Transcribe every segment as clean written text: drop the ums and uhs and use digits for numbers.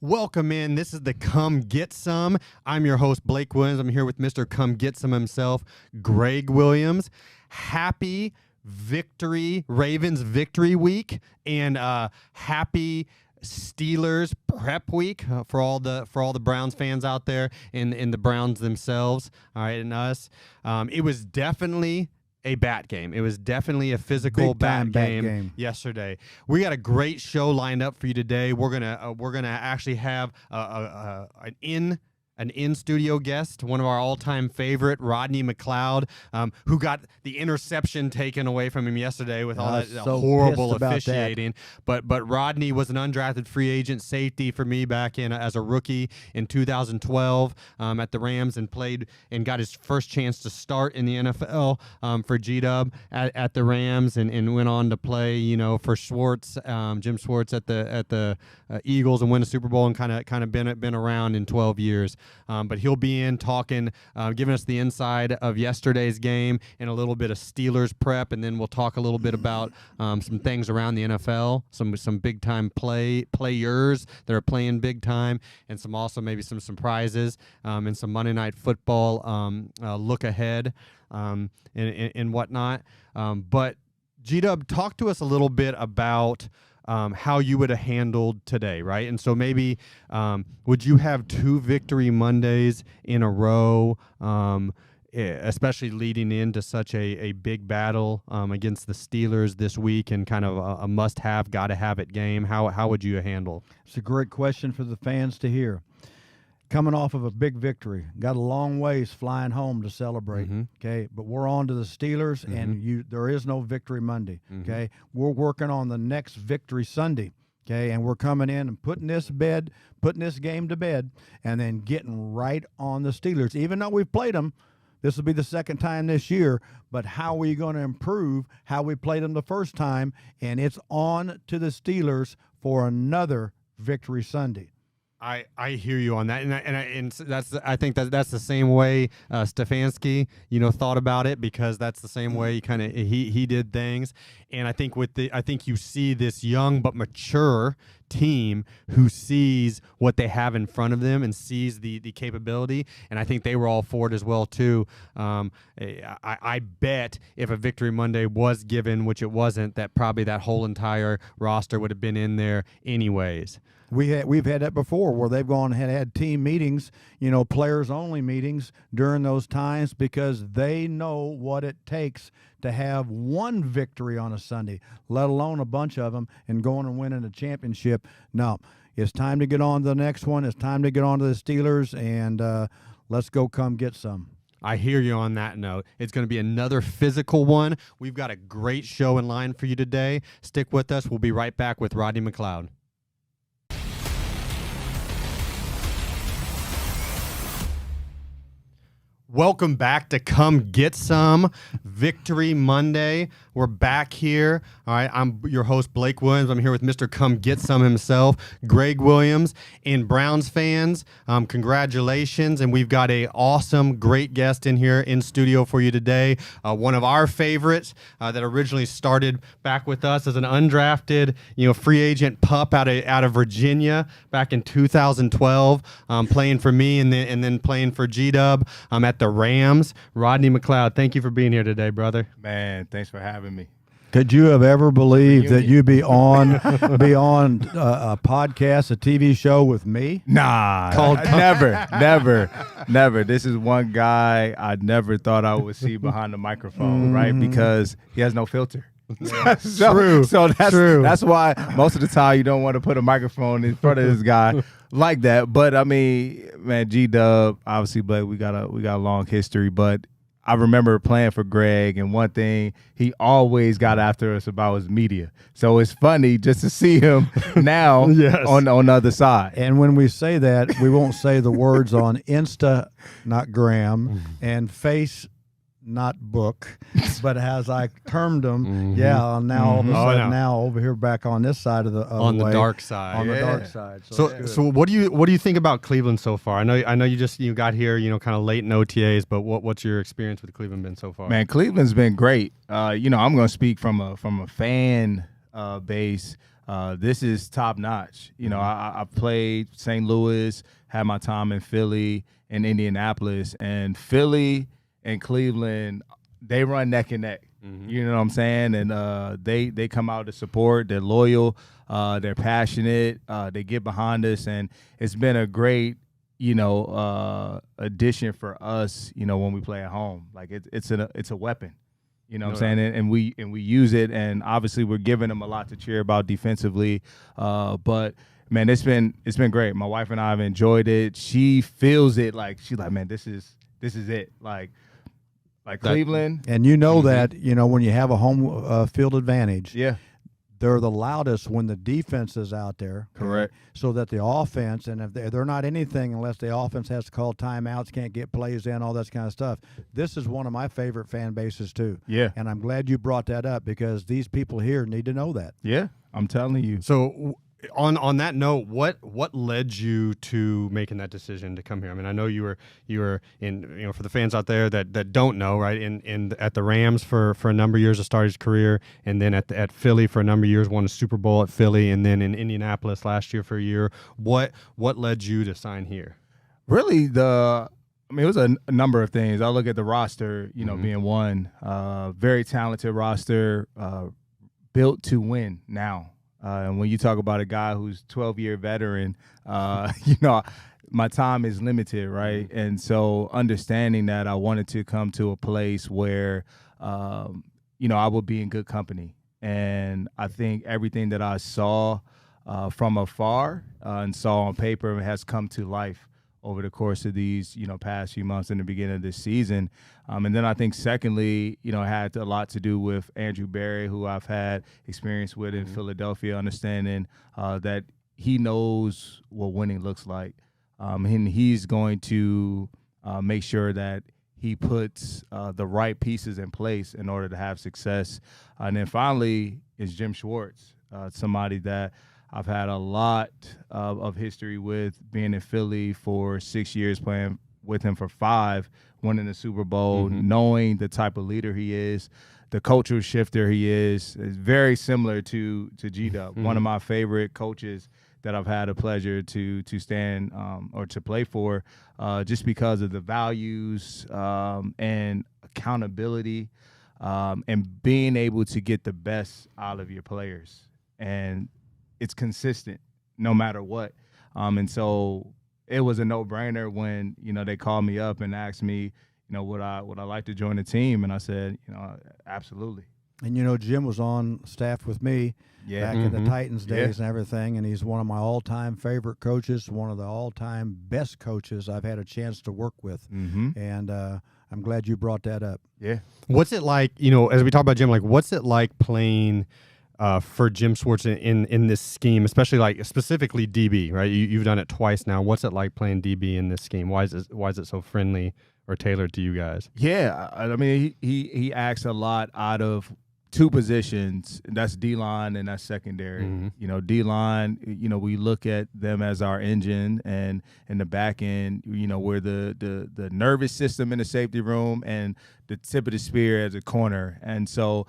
Welcome in. This is the Come Get Some. I'm your host, Blake Williams. I'm here with Mr. Come Get Some himself, Gregg Williams. Happy victory, Ravens victory week, and happy Steelers prep week for all the Browns fans out there and the Browns themselves. All right, and us. It was definitely a bat game. It was definitely a physical bat game yesterday. We got a great show lined up for you today. We're gonna actually have an in-studio guest, one of our all-time favorite, Rodney McLeod, who got the interception taken away from him yesterday with all that horrible officiating. But Rodney was an undrafted free agent safety for me back in as a rookie in 2012 at the Rams, and played and got his first chance to start in the NFL for G-Dub at the Rams, and went on to play, for Schwartz, Jim Schwartz at the Eagles, and win a Super Bowl, and kind of been around in 12 years. But he'll be in talking, giving us the inside of yesterday's game and a little bit of Steelers prep, and then we'll talk a little bit about some things around the NFL, some big time players that are playing big time, and maybe some surprises, and some Monday Night Football look ahead and whatnot. But G-Dub, talk to us a little bit about how you would have handled today, right? And so maybe would you have 2 victory Mondays in a row, especially leading into such a big battle against the Steelers this week, and kind of a must-have, gotta-have-it game? How would you handle? It's a great question for the fans to hear. Coming off of a big victory, got a long ways flying home to celebrate, okay? But we're on to the Steelers, and there is no victory Monday, okay? We're working on the next victory Sunday, okay? And we're coming in and putting this game to bed, and then getting right on the Steelers. Even though we've played them, this will be the second time this year, but how are we going to improve how we played them the first time? And it's on to the Steelers for another victory Sunday. I hear you on that, I think that's the same way Stefanski thought about it, because that's the same way he did things. And I think you see this young but mature team who sees what they have in front of them and sees the capability, and I think they were all for it as well too. I bet if a victory Monday was given, which it wasn't, that probably that whole entire roster would have been in there anyways. We've had that before, where they've gone and had team meetings, players only meetings during those times, because they know what it takes to have one victory on a Sunday, let alone a bunch of them, and going and winning a championship. No, it's time to get on to the next one. It's time to get on to the Steelers, and let's go come get some. I hear you on that note. It's going to be another physical one. We've got a great show in line for you today. Stick with us. We'll be right back with Rodney McLeod. Welcome back to Come Get Some Victory Monday. We're back here. All right, I'm your host, Blake Williams. I'm here with Mr. Come Get Some himself, Gregg Williams. And Browns fans, congratulations. And we've got a awesome, great guest in here in studio for you today. One of our favorites that originally started back with us as an undrafted, free agent pup out of Virginia back in 2012, playing for me and then playing for G-Dub at the Rams. Rodney McLeod, thank you for being here today, brother. Man, thanks for having me. Could you have ever believed that you'd be on a podcast, a TV show with me? Nah, never. This is one guy I never thought I would see behind the microphone, right? Because he has no filter. True. So that's true. That's why most of the time you don't want to put a microphone in front of this guy like that. But I mean, man, G-Dub, obviously, Blake, we got a long history, but I remember playing for Gregg, and one thing he always got after us about was media. So it's funny just to see him now on the other side. And when we say that, we won't say the words on Insta, not Gram, and Face, not book, but as I termed them, now all of a sudden now over here back on this side of the the dark side. On the dark side. So what do you think about Cleveland so far? I know you got here, kind of late in OTAs, but what's your experience with Cleveland been so far? Man, Cleveland's been great. I'm going to speak from a fan base. this is top notch. You know, I played St. Louis, had my time in Philly and Indianapolis, and Philly and Cleveland, they run neck and neck. You know what I'm saying? And they come out to support. They're loyal. They're passionate. They get behind us, and it's been a great, you know, addition for us. You know, when we play at home, like it's a weapon. You know what I'm saying? And we use it, and obviously we're giving them a lot to cheer about defensively. But man, it's been great. My wife and I have enjoyed it. She feels it, like she's like, man, this is it. Like Cleveland. And you know that, you know, when you have a home field advantage, Yeah. they're the loudest when the defense is out there. Correct. So that the offense, and if they're not anything unless the offense has to call timeouts, can't get plays in, all that kind of stuff. This is one of my favorite fan bases too. Yeah. And I'm glad you brought that up because these people here need to know that. Yeah, I'm telling you. So on that note, what led you to making that decision to come here? I mean, I know you were in, you know, for the fans out there that don't know, right? In at the Rams for a number of years to start his career, and then at Philly for a number of years, won a Super Bowl at Philly, and then in Indianapolis last year for a year. What led you to sign here? Really, it was a number of things. I look at the roster, you know, being one, very talented roster, built to win now. And when you talk about a guy who's 12-year veteran, you know, my time is limited, right? And so understanding that, I wanted to come to a place where, you know, I would be in good company. And I think everything that I saw from afar and saw on paper has come to life over the course of these, you know, past few months in the beginning of this season. And then I think secondly, you know, it had a lot to do with Andrew Berry, who I've had experience with in Philadelphia, understanding that he knows what winning looks like. And he's going to make sure that he puts the right pieces in place in order to have success. And then finally is Jim Schwartz, somebody that I've had a lot of history with, being in Philly for 6 years, playing with him for 5, winning the Super Bowl, knowing the type of leader he is, the cultural shifter he is very similar to G-Dub, one of my favorite coaches that I've had a pleasure to stand or to play for, just because of the values and accountability and being able to get the best out of your players. And it's consistent no matter what. And so it was a no-brainer when, you know, they called me up and asked me, you know, would I like to join the team? And I said, you know, absolutely. And, you know, Jim was on staff with me back in the Titans days and everything, and he's one of my all-time favorite coaches, one of the all-time best coaches I've had a chance to work with. And I'm glad you brought that up. Yeah. What's it like, you know, as we talk about Jim, like what's it like playing for Jim Schwartz in this scheme, especially like specifically DB, right? You've done it twice now. What's it like playing DB in this scheme? Why is it so friendly or tailored to you guys? Yeah, I mean, he acts a lot out of 2 positions, and that's D-line and that's secondary. You know, D-line, you know, we look at them as our engine, and in the back end, you know, we're the nervous system in the safety room and the tip of the spear as a corner. And so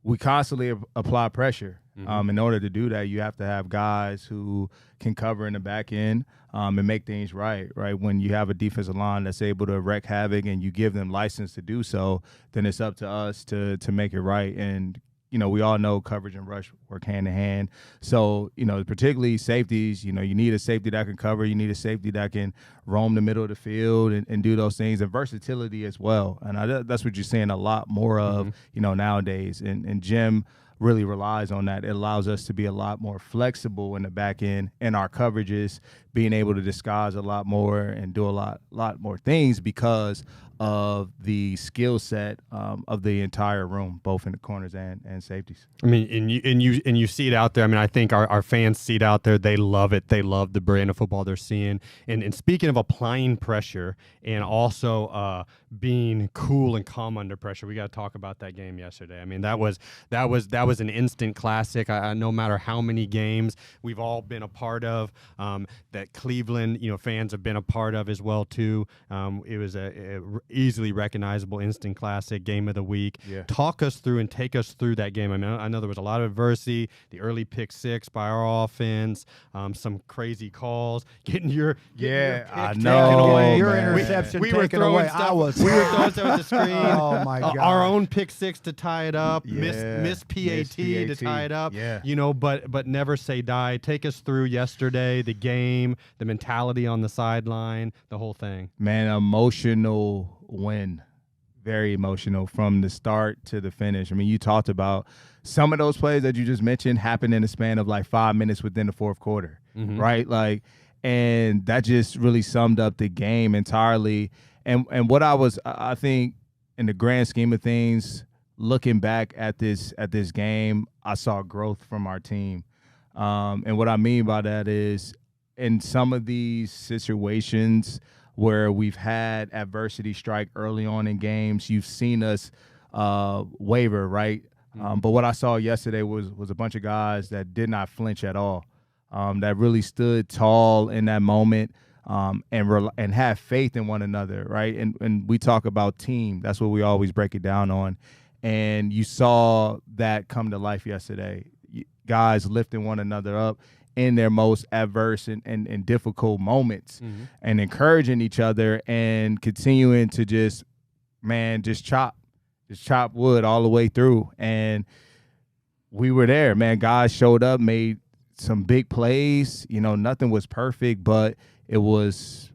we constantly apply pressure. In order to do that, you have to have guys who can cover in the back end and make things right. When you have a defensive line that's able to wreak havoc and you give them license to do so, then it's up to us to make it right. And, you know, we all know coverage and rush work hand in hand. So, you know, particularly safeties, you know, you need a safety that can cover. You need a safety that can roam the middle of the field and do those things, and versatility as well. And that's what you're seeing a lot more of, you know, nowadays. And Jim really relies on that. It allows us to be a lot more flexible in the back end and our coverages, being able to disguise a lot more and do a lot more things because of the skill set of the entire room, both in the corners and safeties. I mean, and you see it out there. I mean, I think our fans see it out there. They love it. They love the brand of football they're seeing. And speaking of applying pressure and also being cool and calm under pressure, we got to talk about that game yesterday. I mean, that was an instant classic. No matter how many games we've all been a part of, that Cleveland, fans have been a part of as well too. It was a easily recognizable instant classic, game of the week. Yeah. Talk us through and take us through that game. I mean, I know there was a lot of adversity, the early pick six by our offense, some crazy calls, getting your pick I taken know, away. Your man. interception We were taken throwing away. stuff. We We were throwing stuff at the screen. Oh my God! Our own pick six to tie it up, Yeah. miss PAT to tie it up. Yeah. But never say die. Take us through yesterday, the game, the mentality on the sideline, the whole thing. Man, emotional win. Very emotional from the start to the finish. I mean, you talked about some of those plays that you just mentioned happened in the span of like 5 minutes within the fourth quarter, right? Like, and that just really summed up the game entirely. And what I think in the grand scheme of things, looking back at this game, I saw growth from our team. And what I mean by that is in some of these situations where we've had adversity strike early on in games, you've seen us waver, right? But what I saw yesterday was a bunch of guys that did not flinch at all, that really stood tall in that moment, and have faith in one another, right? And we talk about team. That's what we always break it down on. And you saw that come to life yesterday. Guys lifting one another up in their most adverse and difficult moments, and encouraging each other and continuing to just chop wood all the way through. And we were there, man. Guys showed up, made some big plays. Nothing was perfect, but it was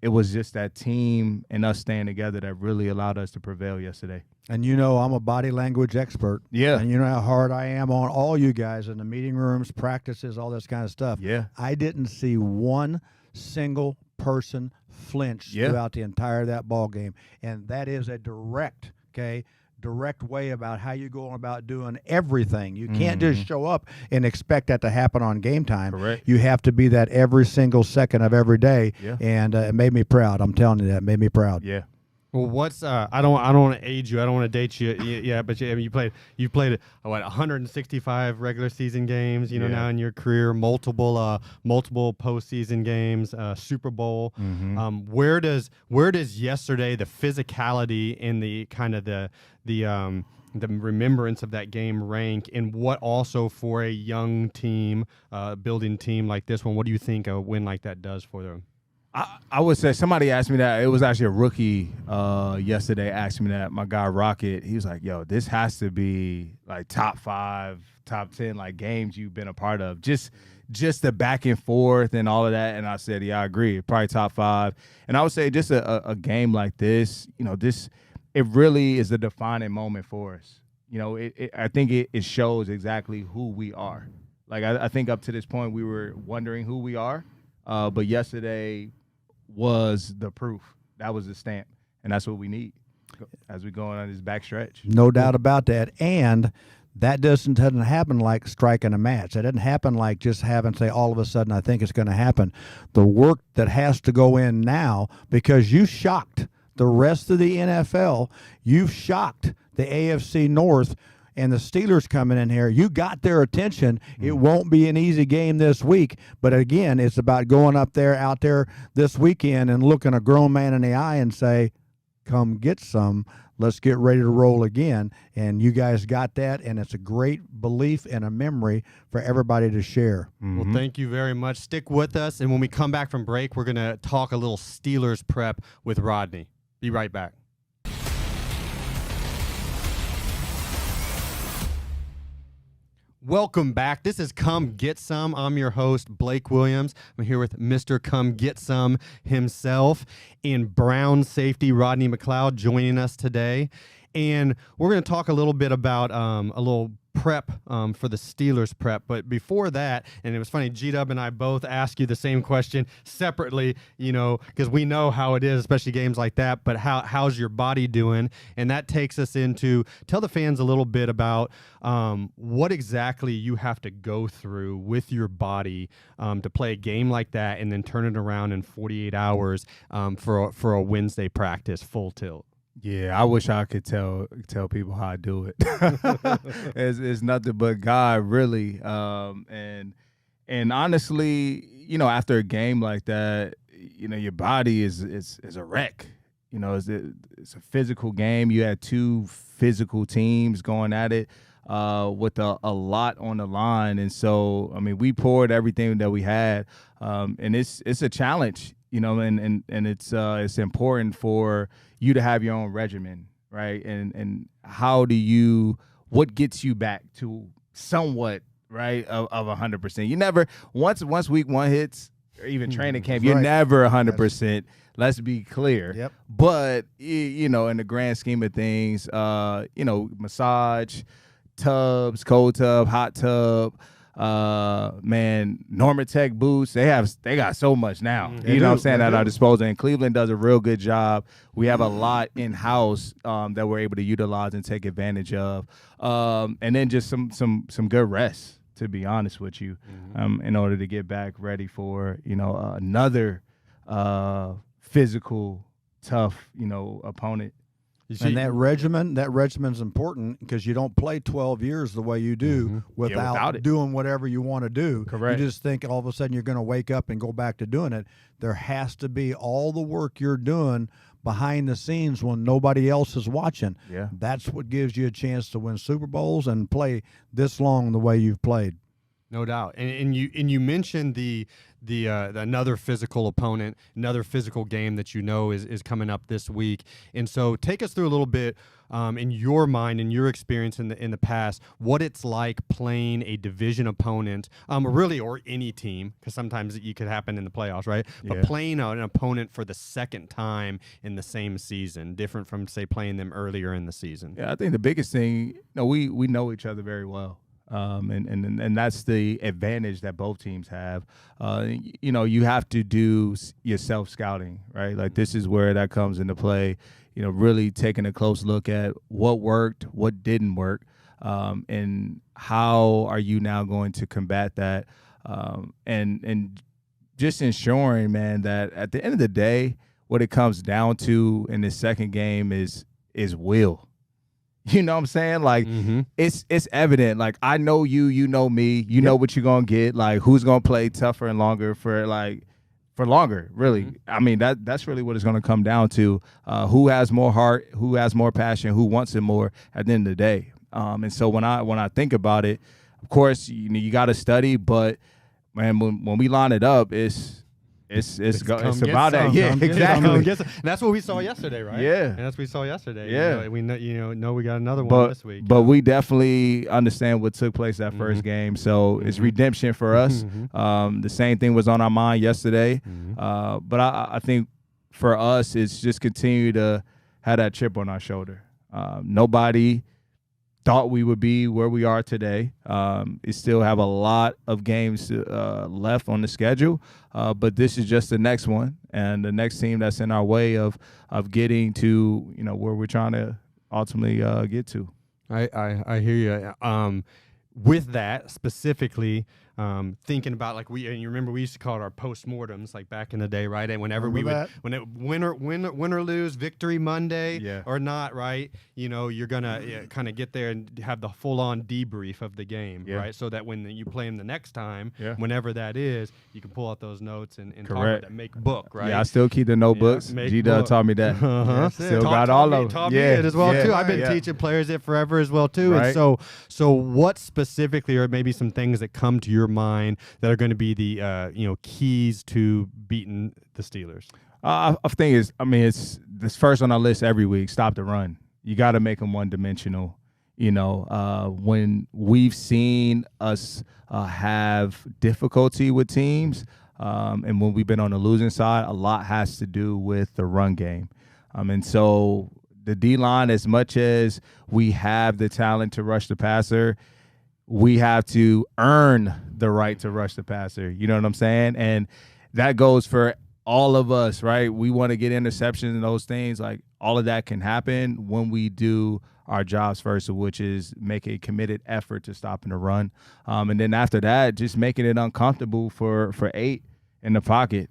just that team and us staying together that really allowed us to prevail yesterday. And I'm a body language expert. Yeah. And you know how hard I am on all you guys in the meeting rooms, practices, all this kind of stuff. Yeah. I didn't see one single person flinch throughout the entire of that ball game. And that is a direct way about how you go about doing everything. You can't just show up and expect that to happen on game time. Correct. You have to be that every single second of every day. Yeah. And it made me proud. I'm telling you that. It made me proud. Yeah. Well, what's I don't want to age you. I don't want to date you. Yeah, but you played 165 regular season games. Now in your career, multiple postseason games, Super Bowl. Where does yesterday, the physicality and the kind of the remembrance of that game rank, and what also for a young team, building team like this one? What do you think a win like that does for them? I would say somebody asked me that. It was actually a rookie yesterday asked me that. My guy Rocket, he was like, yo, this has to be like top 5, top 10 like games you've been a part of. Just the back and forth and all of that. And I said, yeah, I agree. Probably top 5. And I would say just a game like this, it really is a defining moment for us. I think it shows exactly who we are. Like I think up to this point we were wondering who we are. But yesterday was the proof. That was the stamp. And that's what we need as we go on this back stretch. No doubt about that. And that doesn't happen like striking a match. That doesn't happen like just say, all of a sudden, I think it's going to happen. The work that has to go in now, because you shocked the rest of the NFL, you've shocked the AFC North, and the Steelers coming in here, you got their attention. It won't be an easy game this week, but again, it's about going out there this weekend and looking a grown man in the eye and say, come get some. Let's get ready to roll again. And you guys got that, and it's a great belief and a memory for everybody to share. Well, thank you very much. Stick with us, and when we come back from break, we're going to talk a little Steelers prep with Rodney. Be right back. Welcome back. This is Come Get Some. I'm your host, Blake Williams. I'm here with Mr. Come Get Some himself, and Brown safety Rodney McLeod joining us today. And we're going to talk a little bit about a little prep for the Steelers prep. But before that, and it was funny, G-Dub and I both asked you the same question separately, because we know how it is, especially games like that. But how's your body doing? And that takes us into, tell the fans a little bit about what exactly you have to go through with your body to play a game like that and then turn it around in 48 hours for a Wednesday practice full tilt. Yeah, I wish I could tell people how I do it. It's nothing but God, really. And And honestly, after a game like that, your body is a wreck. It's a physical game. You had two physical teams going at it with a lot on the line. And so, we poured everything that we had. And it's a challenge, and it's important for you to have your own regimen, right? And what gets you back to somewhat, right, of 100%. You never, once week one hits, or even training camp, you're never 100%. Let's be clear. Yep. But, in the grand scheme of things, massage, tubs, cold tub, hot tub, Normatec boots, they got so much now. You know what I'm saying, at our disposal. And Cleveland does a real good job. We have a lot in-house that we're able to utilize and take advantage of. And then just some good rest, to be honest with you, in order to get back ready for, another physical, tough, opponent. And that regimen's important because you don't play 12 years the way you do without doing whatever you want to do. Correct. You just think all of a sudden you're going to wake up and go back to doing it. There has to be all the work you're doing behind the scenes when nobody else is watching. Yeah. That's what gives you a chance to win Super Bowls and play this long the way you've played. No doubt. And you mentioned the another physical opponent, another physical game that is coming up this week. And so take us through a little bit in your mind and your experience in the past, what it's like playing a division opponent, really, or any team, because sometimes it could happen in the playoffs, right? Yeah. But playing an opponent for the second time in the same season, different from, say, playing them earlier in the season. Yeah, I think the biggest thing, we know each other very well. And that's the advantage that both teams have. You have to do your self-scouting, right? Like, this is where that comes into play, really taking a close look at what worked, what didn't work, and how are you now going to combat that, and just ensuring, man, that at the end of the day, what it comes down to in this second game is will. You know what I'm saying? Like, it's evident. Like, I know you, you know me, you know what you're going to get. Like, who's going to play tougher and longer for longer, really. I mean, that's really what it's going to come down to. Who has more heart, who has more passion, who wants it more at the end of the day. And so when I think about it, of course, you got to study, but, man, when we line it up, it's about that. Yeah, exactly. That's what we saw yesterday, right? Yeah. And that's what we saw yesterday. Yeah. We know we got another one this week. But we definitely understand what took place that first game. So it's redemption for us. The same thing was on our mind yesterday. But I think for us, it's just continue to have that chip on our shoulder. Nobody thought we would be where we are today. We still have a lot of games left on the schedule, but this is just the next one and the next team that's in our way of getting to where we're trying to ultimately get to. I hear you. With that specifically, thinking about and you remember we used to call it our postmortems, like back in the day, right? And whenever win or lose, victory Monday or not, right? You're gonna kind of get there and have the full on debrief of the game, right? So that when you play them the next time, whenever that is, you can pull out those notes and talk about that, make book, right? Yeah, I still keep the notebooks. G-Dub taught me that. Still got all of them. Taught me it as well too. I've been teaching players it forever as well too. Right. And so what specifically, or maybe some things that come to your mind that are going to be the keys to beating the Steelers? I think it's this first on our list every week. Stop the run. You got to make them one-dimensional. When we've seen us have difficulty with teams, and when we've been on the losing side, a lot has to do with the run game. And so the D-line, as much as we have the talent to rush the passer, we have to earn the right to rush the passer. You know what I'm saying? And that goes for all of us, right? We want to get interceptions and those things. Like, all of that can happen when we do our jobs first, which is make a committed effort to stopping the run. And then after that, just making it uncomfortable for 8 in the pocket.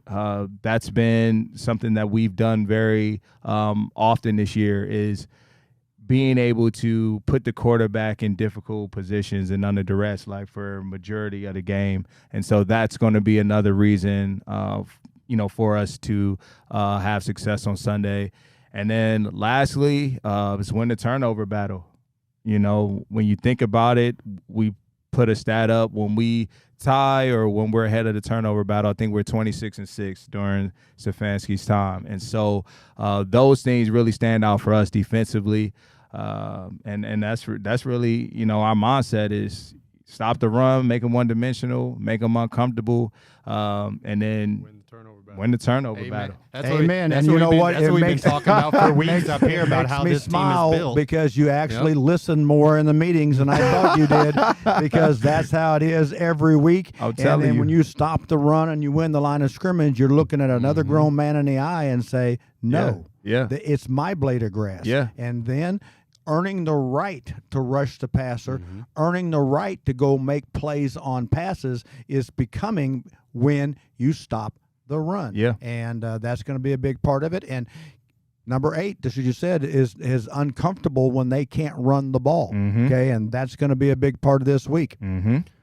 That's been something that we've done very often this year, is being able to put the quarterback in difficult positions and under duress, like for majority of the game. And so that's going to be another reason, for us to have success on Sunday. And then lastly, is win the turnover battle. When you think about it, we put a stat up when we tie or when we're ahead of the turnover battle. I think we're 26-6 during Stefanski's time. And so those things really stand out for us defensively. And that's really, our mindset is stop the run, make them one-dimensional, make them uncomfortable, and then win the turnover battle. Amen. And you know what? That's what we've been talking about for weeks up here about how this team is built. Because you actually listen more in the meetings than I thought you did, because that's how it is every week. And then when you stop the run and you win the line of scrimmage, you're looking at another grown man in the eye and say, no, it's my blade of grass. Yeah. And then earning the right to rush the passer, earning the right to go make plays on passes is becoming when you stop the run. Yeah. And that's going to be a big part of it. And number 8, just as you said, is uncomfortable when they can't run the ball. Okay, and that's going to be a big part of this week.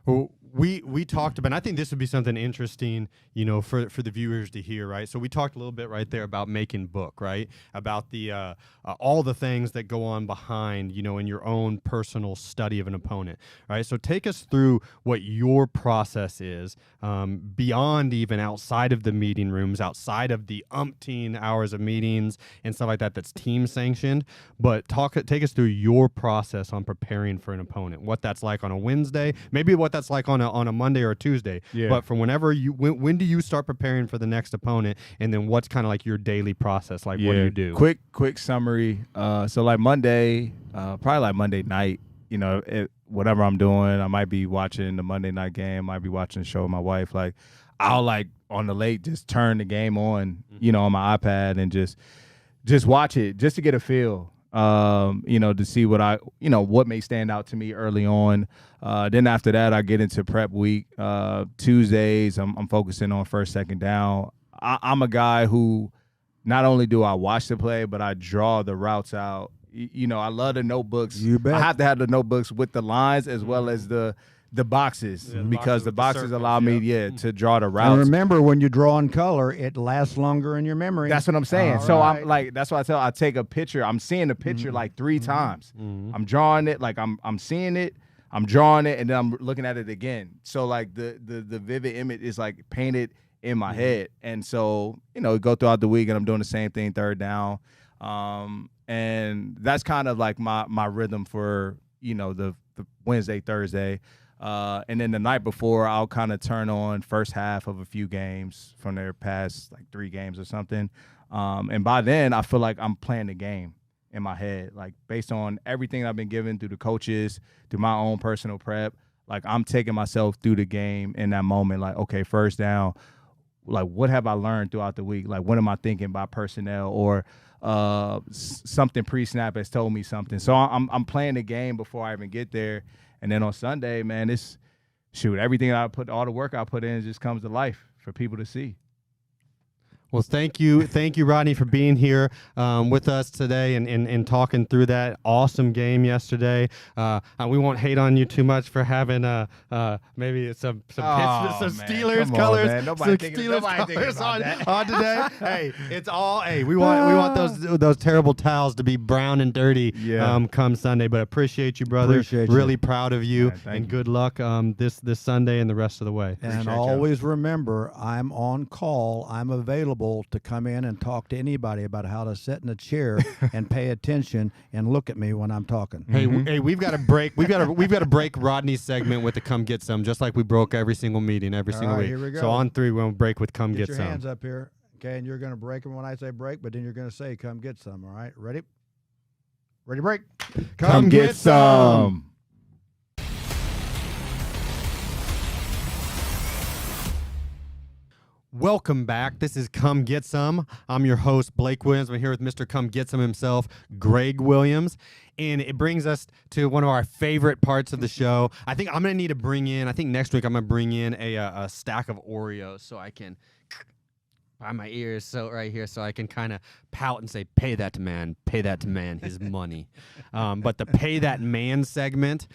Well, we talked about, and I think this would be something interesting, for the viewers to hear, right? So we talked a little bit right there about making book, right? About the all the things that go on behind, in your own personal study of an opponent, right? So take us through what your process is, beyond even outside of the meeting rooms, outside of the umpteen hours of meetings and stuff like that that's team sanctioned. But take us through your process on preparing for an opponent, what that's like on a Wednesday, maybe what that's like on a Monday or a Tuesday. Yeah. But from when do you start preparing for the next opponent, and then what's kind of like your daily process? Like, what do you do? Quick summary. So like Monday, probably like Monday night, whatever I'm doing, I might be watching the Monday night game, might be watching the show with my wife. Like, I'll on the late just turn the game on, on my iPad and just watch it just to get a feel. To see what may stand out to me early on. Then after that, I get into prep week. Tuesdays, I'm focusing on first, second down. I'm a guy who not only do I watch the play, but I draw the routes out. I love the notebooks. You bet. I have to have the notebooks with the lines as well as the boxes, because the boxes allow me to draw the routes. And remember, when you draw in color, it lasts longer in your memory. That's what I'm saying. All so right. I'm like, that's why I take a picture. I'm seeing the picture like 3 times. I'm drawing it, like I'm seeing it, I'm drawing it, and then I'm looking at it again. So like the vivid image is like painted in my head. And so, go throughout the week and I'm doing the same thing, third down. And that's kind of like my rhythm for, the Wednesday, Thursday. And then the night before, I'll kind of turn on first half of a few games from their past, like 3 games or something. And by then, I feel like I'm playing the game in my head, like based on everything I've been given through the coaches, through my own personal prep. Like, I'm taking myself through the game in that moment. Like, okay, first down, like, what have I learned throughout the week? Like, what am I thinking by personnel, or something pre-snap has told me something. So I'm playing the game before I even get there. And then on Sunday, man, everything all the work I put in just comes to life for people to see. Well, thank you, Rodney, for being here with us today and talking through that awesome game yesterday. We won't hate on you too much for having maybe some Steelers colors, some Steelers colors on today. Hey, it's all. Hey, we want those terrible towels to be brown and dirty. Come Sunday. But appreciate you, brother. Really proud of you, and good luck this Sunday and the rest of the way. And always remember, I'm on call. I'm available to come in and talk to anybody about how to sit in a chair and pay attention and look at me when I'm talking. Hey, we've got to break. We've got to break Rodney's segment with the "Come Get Some," just like we broke every single meeting, every single week. Here we go. So on 3, we'll break with "Come Get Some." Get your hands up here, okay? And you're going to break them when I say break, but then you're going to say "Come get some." All right, ready? Ready, break. Come get some. Welcome back. This is Come Get Some. I'm your host, Blake Williams. I'm here with Mr. Come Get Some himself, Gregg Williams. And it brings us to one of our favorite parts of the show. I think I'm going to need to bring in, next week I'm going to bring in a stack of Oreos so I can my ears so right here, so I can kind of pout and say, pay that man his money. But the pay that man segment,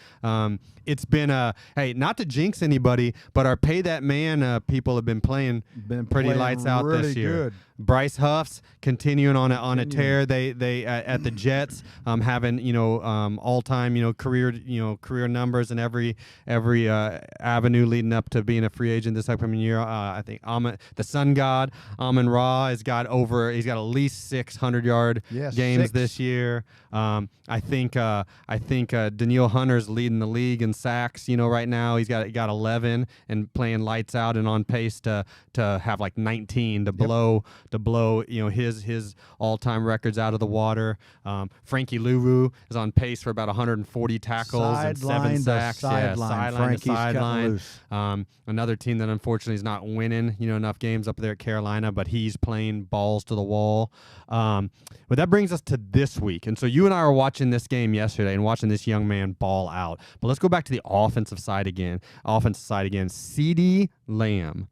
it's been hey, not to jinx anybody, but our pay that man people have been playing pretty lights out really this year. Good. Bryce Huff's continuing on a tear. They at the Jets, having all time career numbers in every avenue leading up to being a free agent this upcoming year. I think the Sun God Amon-Ra he's got at least 600-yard games this year. I think Danielle Hunter's leading the league in sacks. Right now he's got 11 and playing lights out and on pace to have like 19 to blow his all-time records out of the water. Frankie Louvu is on pace for about 140 tackles and 7 sacks. Sideline to sideline. Another team that unfortunately is not winning enough games up there at Carolina, but he's playing balls to the wall. But that brings us to this week. And so you and I were watching this game yesterday and watching this young man ball out. But let's go back to the offensive side again. CeeDee Lamb,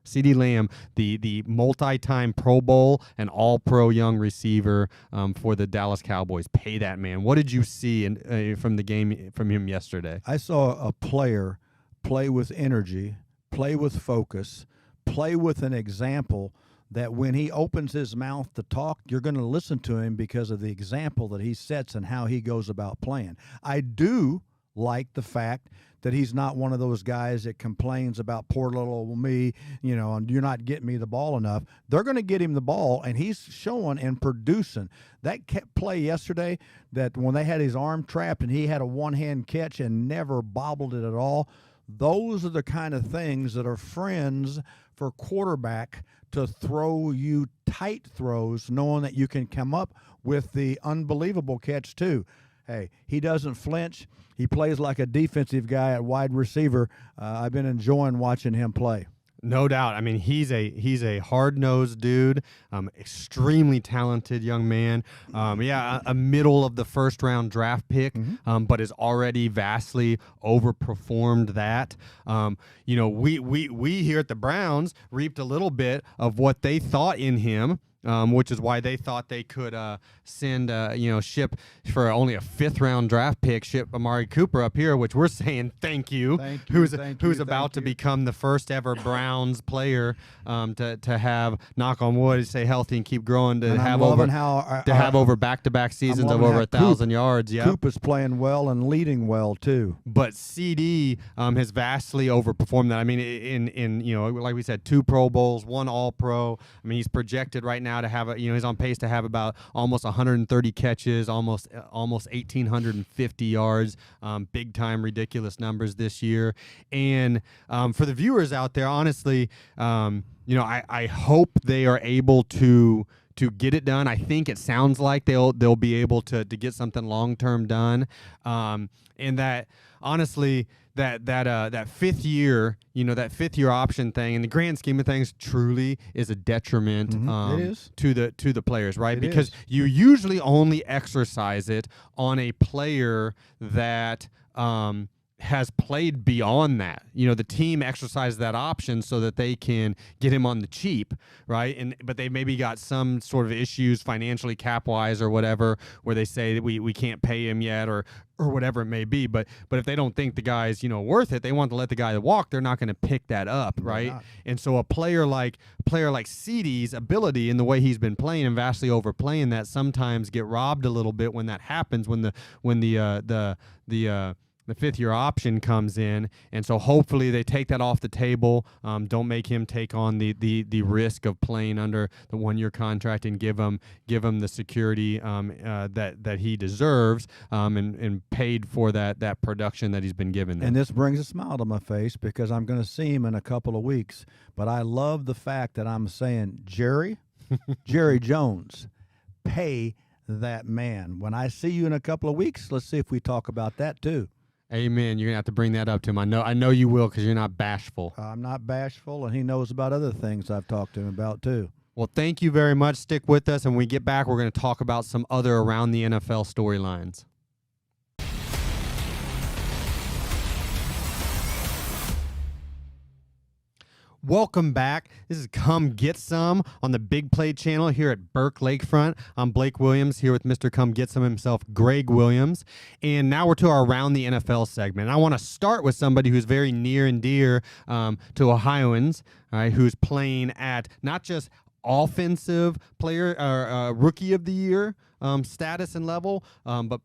the multi-time Pro Bowl and All-Pro young receiver for the Dallas Cowboys. Pay that man. What did you see from the game from him yesterday? I saw a player play with energy, play with focus, play with an example that when he opens his mouth to talk, you're going to listen to him because of the example that he sets and how he goes about playing. I do like the fact that he's not one of those guys that complains about poor little old me, and you're not getting me the ball enough. They're going to get him the ball, and he's showing and producing. That play yesterday, that when they had his arm trapped and he had a one-hand catch and never bobbled it at all, those are the kind of things that are friends for quarterback to throw you tight throws, knowing that you can come up with the unbelievable catch too. Hey, he doesn't flinch. He plays like a defensive guy at wide receiver. I've been enjoying watching him play. No doubt. I mean, he's a hard-nosed dude, extremely talented young man. A middle of the first-round draft pick, but has already vastly overperformed that. We here at the Browns reaped a little bit of what they thought in him. Which is why they thought they could ship for only a 5th-round draft pick, ship Amari Cooper up here, which we're saying thank you. Who's about to become the first ever Browns player to have, knock on wood, stay healthy and keep growing, to have over back-to-back seasons of over 1,000 yards. Yeah, Coop is playing well and leading well too. But CeeDee has vastly overperformed that. I mean, in like we said, 2 Pro Bowls, 1 All-Pro. I mean, he's projected right now to have he's on pace to have about almost 130 catches, almost 1,850 yards, big time ridiculous numbers this year. And for the viewers out there, honestly, I hope they are able to get it done. I think it sounds like they'll be able to get something long term done, and that honestly. That 5th year, that 5th year option thing, in the grand scheme of things, truly is a detriment it is. to the players, right? Because you usually only exercise it on a player that has played beyond that. The team exercises that option so that they can get him on the cheap, right? But they maybe got some sort of issues financially, cap-wise or whatever, where they say that we can't pay him yet or whatever it may be. But if they don't think the guy's worth it, they want to let the guy walk. They're not going to pick that up, right? And so a player like CeeDee's ability and the way he's been playing and vastly overplaying that sometimes get robbed a little bit when that happens, when the 5th year option comes in, and so hopefully they take that off the table. Don't make him take on the risk of playing under the 1-year contract, and give him the security that he deserves, and paid for that production that he's been given them. And this brings a smile to my face because I'm going to see him in a couple of weeks. But I love the fact that I'm saying, Jerry Jones, pay that man. When I see you in a couple of weeks, let's see if we talk about that too. Amen. You're going to have to bring that up to him. I know you will, because you're not bashful. I'm not bashful, and he knows about other things I've talked to him about too. Well, thank you very much. Stick with us, and when we get back, we're going to talk about some other around the NFL storylines. Welcome back. This is Come Get Some on the Big Play channel here at Burke Lakefront. I'm Blake Williams here with Mr. Come Get Some himself, Gregg Williams. And now we're to our Around the NFL segment. And I want to start with somebody who's very near and dear to Ohioans, all right, who's playing at not just offensive player rookie of the year status and level, but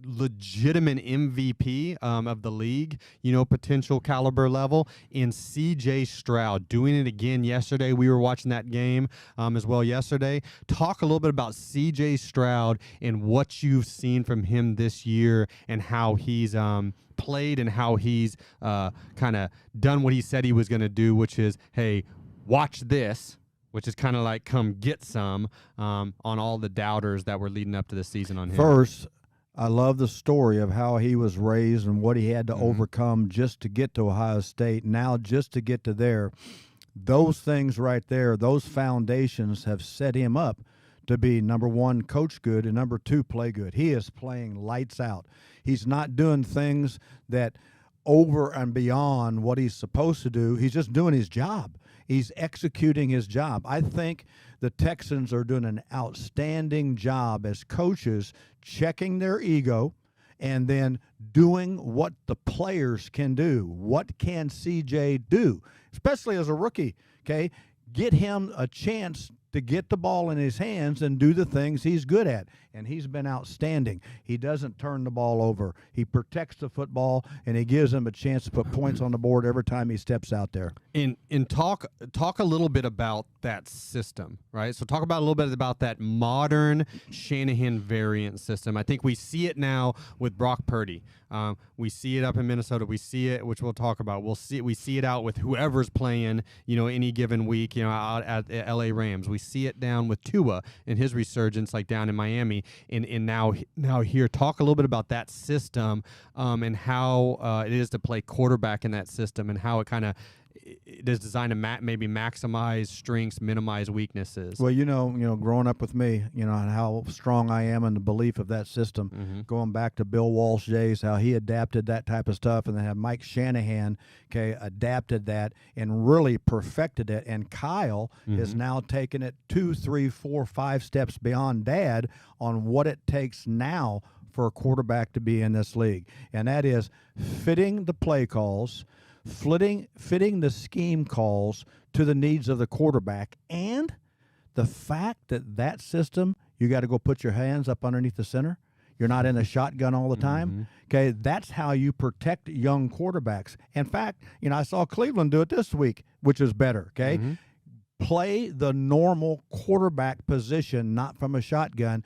legitimate MVP of the league, potential caliber level in C.J. Stroud, doing it again yesterday. We were watching that game as well yesterday. Talk a little bit about C.J. Stroud and what you've seen from him this year and how he's played and how he's kind of done what he said he was going to do, which is, hey, watch this, which is kind of like come get some on all the doubters that were leading up to the season on him. First, I love the story of how he was raised and what he had to overcome just to get to Ohio State. Now just to get to there, those things right there, those foundations have set him up to be, number one, coach good, and number two, play good. He is playing lights out. He's not doing things that over and beyond what he's supposed to do. He's just doing his job. He's executing his job. I think the Texans are doing an outstanding job as coaches, checking their ego and then doing what the players can do. What can CJ do, especially as a rookie? Okay, get him a chance to get the ball in his hands and do the things he's good at. And he's been outstanding. He doesn't turn the ball over. He protects the football, and he gives him a chance to put points on the board every time he steps out there. And talk a little bit about that system, right? So talk about a little bit about that modern Shanahan variant system. I think we see it now with Brock Purdy. We see it up in Minnesota. We see it, which we'll talk about. We see it out with whoever's playing, any given week, out at LA Rams. We see it down with Tua and his resurgence, like down in Miami, and now here. Talk a little bit about that system and how it is to play quarterback in that system and how it is designed to maybe maximize strengths, minimize weaknesses. Well, growing up with me, and how strong I am in the belief of that system. Going back to Bill Walsh days, how he adapted that type of stuff, and then have Mike Shanahan, adapted that and really perfected it. And Kyle has now taken it 2, 3, 4, 5 steps beyond Dad on what it takes now for a quarterback to be in this league, and that is fitting the play calls, fitting the scheme calls to the needs of the quarterback, and the fact that system, you got to go put your hands up underneath the center. You're not in a shotgun all the time. Okay, that's how you protect young quarterbacks. In fact, I saw Cleveland do it this week, which is better. Okay, play the normal quarterback position, not from a shotgun.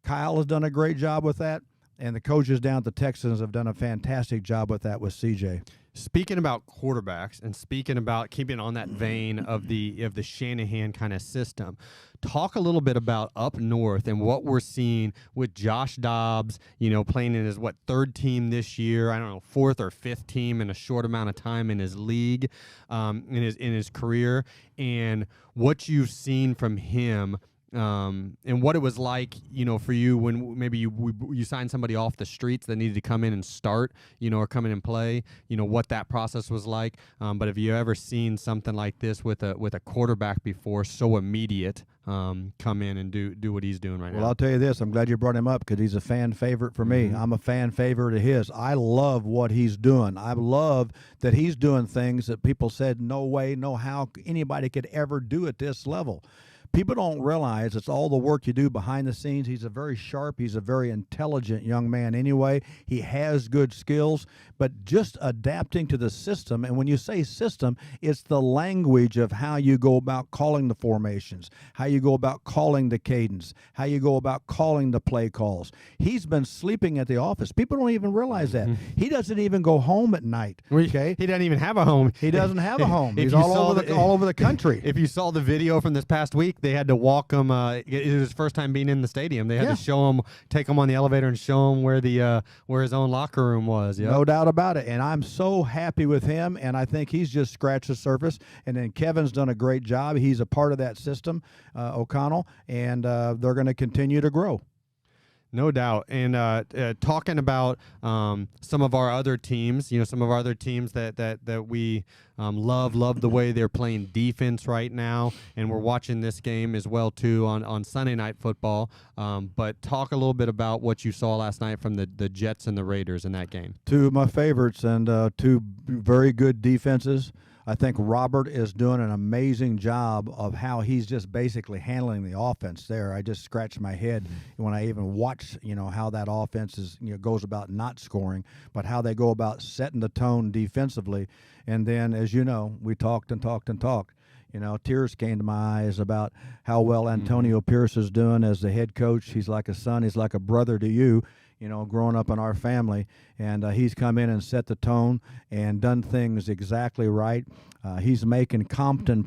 Kyle has done a great job with that, and the coaches down at the Texans have done a fantastic job with that with CJ. Speaking about quarterbacks and speaking about keeping on that vein of the Shanahan kind of system, talk a little bit about up north and what we're seeing with Josh Dobbs, playing in his third team this year. I don't know, fourth or fifth team in a short amount of time in his league, in his career, and what you've seen from him. And what it was like, for you when maybe you signed somebody off the streets that needed to come in and start, or come in and play, what that process was like. But have you ever seen something like this with a quarterback before, so immediate, come in and do what he's doing right now? Well, I'll tell you this. I'm glad you brought him up because he's a fan favorite for me. I'm a fan favorite of his. I love what he's doing. I love that he's doing things that people said, no way, no how anybody could ever do at this level. People don't realize it's all the work you do behind the scenes. He's a very sharp, he's a very intelligent young man anyway. He has good skills, but just adapting to the system. And when you say system, it's the language of how you go about calling the formations, how you go about calling the cadence, how you go about calling the play calls. He's been sleeping at the office. People don't even realize that. He doesn't even go home at night. Okay? He doesn't even have a home. He doesn't have a home. He's all over the country. If you saw the video from this past week, they had to walk him. It was his first time being in the stadium. They had to show him, take him on the elevator and show him where his own locker room was. Yep. No doubt about it. And I'm so happy with him, and I think he's just scratched the surface. And then Kevin's done a great job. He's a part of that system, O'Connell, and they're going to continue to grow. No doubt. And talking about some of our other teams, some of our other teams that we love the way they're playing defense right now, and we're watching this game as well too on Sunday Night Football. But talk a little bit about what you saw last night from the Jets and the Raiders in that game. Two of my favorites and two very good defenses. I think Robert is doing an amazing job of how he's just basically handling the offense there. I just scratched my head when I even watch, how that offense is, goes about not scoring, but how they go about setting the tone defensively. And then, as you know, we talked and talked and talked. Tears came to my eyes about how well Antonio Pierce is doing as the head coach. He's like a son. He's like a brother to you. Growing up in our family, and he's come in and set the tone and done things exactly right. He's making Compton